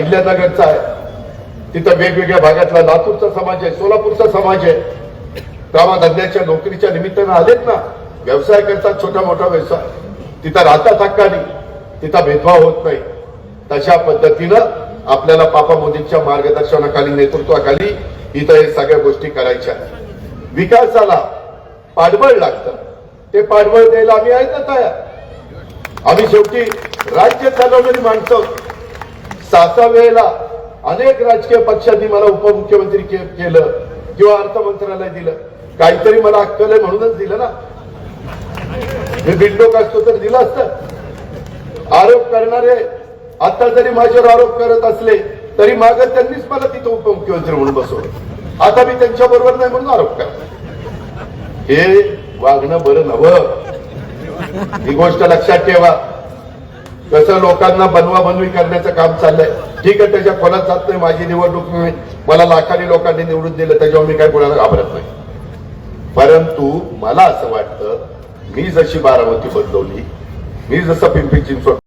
अहिल्यानगरचा आहे, तिथं वेगवेगळ्या भागातला लातूरचा समाज आहे, सोलापूरचा समाज आहे. कामाधंद्याच्या नोकरीच्या निमित्तानं आलेत ना, व्यवसाय करतात, छोटा मोठा व्यवसाय, तिथं राहतात हक्कानी, तिथं भेदभाव होत नाही. तशा पद्धतीनं आपल्याला पापा मोदींच्या मार्गदर्शनाखाली, नेतृत्वाखाली इथं हे सगळ्या गोष्टी करायच्या. विकासाला पाठबळ लागतं, ते पाठबळ द्यायला आम्ही आहेत ना तयार. आम्ही शेवटी राज्य चालवणारी माणसं. 6 वेळेला अनेक राजकीय पक्षांनी मला उपमुख्यमंत्री केलं किंवा अर्थ मंत्रालय दिलं. काहीतरी मला अक्कल आहे म्हणूनच दिलं ना. मी बिनडोक असतो तर दिलं असतं. आरोप करणारे आता जरी माझ्यावर आरोप करत असले तरी मागं त्यांनीच मला तिथं उपमुख्यमंत्री म्हणून बसवलं. आता मी त्यांच्या बरोबर नाही म्हणून आरोप करतो. हे वागणं बरं नवं. ही गोष्ट लक्षात ठेवा. कसं लोकांना बनवाबनवी करण्याचं काम चाललंय. ठीक आहे, त्याच्या खोलात जात नाही. माझी निवडणूक नाही, मला लाखांनी लोकांनी निवडून दिलं, त्याच्यावर मी काही कोणाला घाबरत नाही. परंतु मला असं वाटतं, मी जशी बारामती बदलवली, मी जसं पिंपरी चिंचवड